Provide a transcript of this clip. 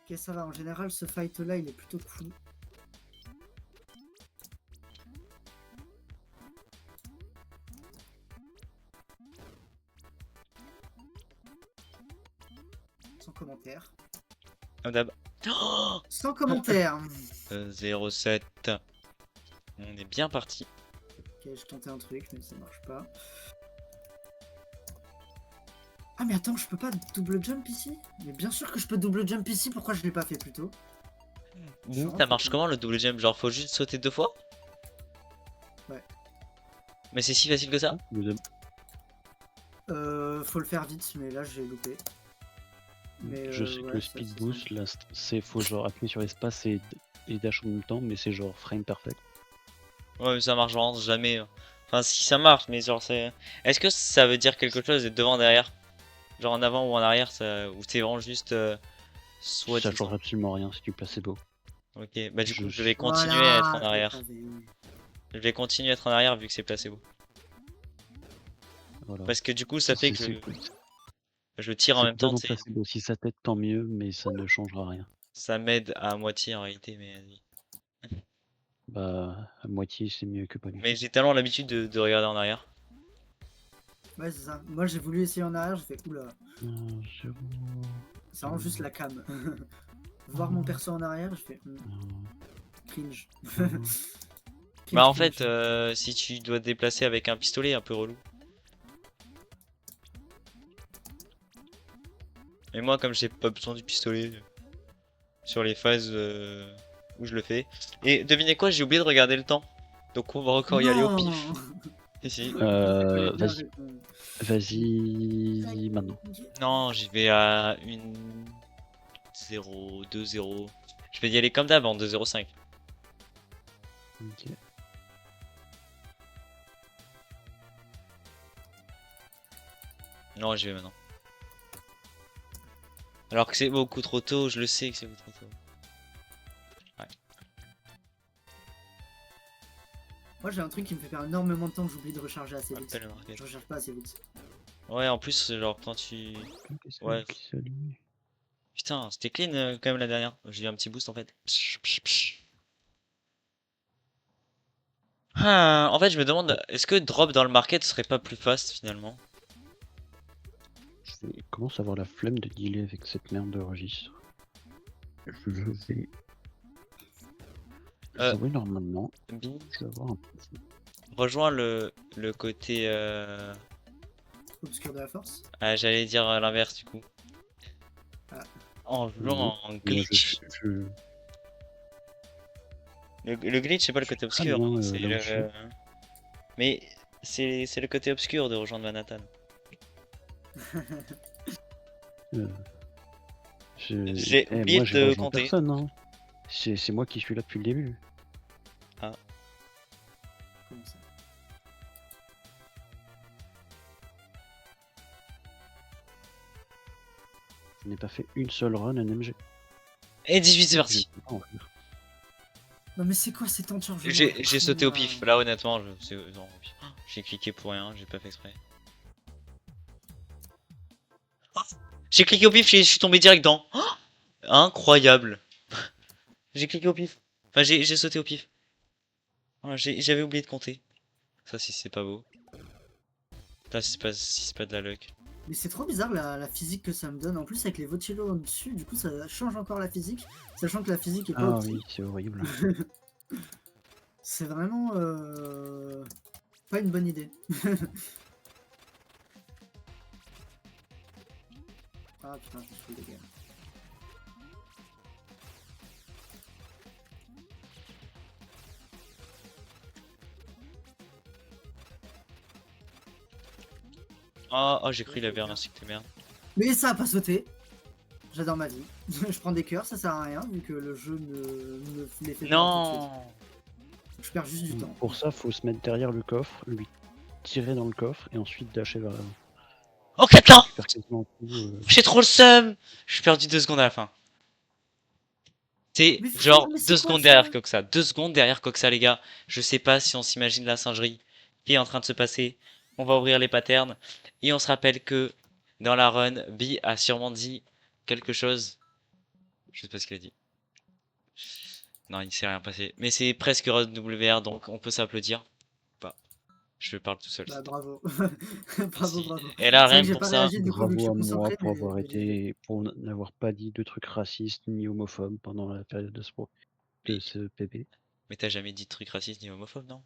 Ok, ça va. En général, ce fight-là, il est plutôt cool. Sans commentaire. Comme d'hab. Oh Sans commentaire. 0,7. On est bien parti. Ok, je tentais un truc, mais ça marche pas. Ah mais attends, je peux pas double jump ici? Mais bien sûr que je peux double jump ici, pourquoi je l'ai pas fait plus tôt? Ça marche comment le double jump? Genre faut juste sauter 2 fois? Ouais. Mais c'est si facile que ça? Faut le faire vite, mais là j'ai loupé. Mais je sais que le speed boost, là, c'est faut genre appuyer sur espace et dash en même temps, mais c'est genre frame perfect. Ouais, mais ça marche vraiment jamais. Enfin, si ça marche, mais genre c'est. Est-ce que ça veut dire quelque chose d'être devant, derrière? Genre en avant ou en arrière, ça... ou c'est vraiment juste. Soit Ça change absolument rien si tu placebo. Ok, bah du coup je vais continuer à être en arrière. Je vais continuer à être en arrière vu que c'est placebo. Voilà. Parce que du coup ça fait que je tire en même temps. Placebo. Si ça t'aide, tant mieux, mais ça ne changera rien. Ça m'aide à moitié en réalité, mais vas-y. Bah, à moitié, c'est mieux que pas du tout. Mais j'ai tellement l'habitude de regarder en arrière. Ouais, c'est ça. Moi j'ai voulu essayer en arrière, j'ai fait oula. C'est vraiment juste la cam. Voir mon perso en arrière, je fais cringe. Bah en fait, si tu dois te déplacer avec un pistolet, un peu relou. Et moi, comme j'ai pas besoin du pistolet sur les phases où je le fais. Et devinez quoi, j'ai oublié de regarder le temps. Donc on va encore y aller au pif. Ici. Vas-y. Vas-y maintenant. Non, j'y vais à une 0, 2, 0. Je vais y aller comme d'hab en 2,05. Ok. Non, j'y vais maintenant. Alors que c'est beaucoup trop tôt, je le sais que c'est beaucoup trop tôt. Ouais. Moi j'ai un truc qui me fait perdre énormément de temps que j'oublie de recharger assez vite. Je recharge pas assez vite. Ouais, en plus, genre quand tu... Ouais. Putain, c'était clean quand même la dernière. J'ai eu un petit boost en fait. Ah, en fait, je me demande, est-ce que drop dans le market serait pas plus fast finalement? Je commence à avoir la flemme de dealer avec cette merde de registre. Je vais... jouer normalement. Je vais avoir un petit... Rejoins le côté... Obscur de la force. Ah, j'allais dire l'inverse du coup. Ah. En jouant en glitch. Le glitch, c'est pas le côté obscur. Hein, c'est le... Mais c'est le côté obscur de rejoindre Manhattan. J'ai oublié de compter. Personne, hein. C'est moi qui suis là depuis le début. Ah. Comment ça? Je n'ai pas fait une seule run NMG. Et 18 c'est parti. Non mais c'est quoi ces temps de chargement? J'ai sauté au pif, là honnêtement, j'ai cliqué pour rien, j'ai pas fait exprès. J'ai cliqué au pif, je suis tombé direct dans. Oh, incroyable. J'ai cliqué au pif. Enfin, j'ai sauté au pif. J'avais oublié de compter. Ça, si c'est pas beau. Là, si c'est pas de la luck. Mais c'est trop bizarre la physique que ça me donne. En plus, avec les Vocello en dessus, du coup, ça change encore la physique. Sachant que la physique est pas optique. Oui, c'est horrible. C'est vraiment pas une bonne idée. Ah putain, je me suis les gars. Oh, j'ai cru qu'il avait un insecte de merde. Mais ça a pas sauté. J'adore ma vie. Je prends des cœurs, ça sert à rien vu que le jeu me les fait pas tout de suite. Je perds juste du temps. Pour ça, faut se mettre derrière le coffre, lui tirer dans le coffre et ensuite dasher vers l'avant. Oh, 4 ans. J'ai trop le seum. Je suis perdu 2 secondes à la fin. C'est genre 2 secondes derrière Coxa. 2 secondes derrière Coxa, les gars. Je sais pas si on s'imagine la singerie qui est en train de se passer. On va ouvrir les patterns. Et on se rappelle que dans la run, B a sûrement dit quelque chose. Je sais pas ce qu'il a dit. Non, il ne s'est rien passé. Mais c'est presque WR, donc on peut s'applaudir. Pas. Je parle tout seul. Bah bravo. Bravo, Merci. bravo. Et là, C'est vrai rien que que j'ai pour pas ça, réagi du coup vu que je Bravo suis à moi concentré, pour avoir mais j'ai vu. été, pour n'avoir pas dit de trucs racistes ni homophobes pendant la période de ce PP. mais t'as jamais dit de trucs racistes ni homophobes, non?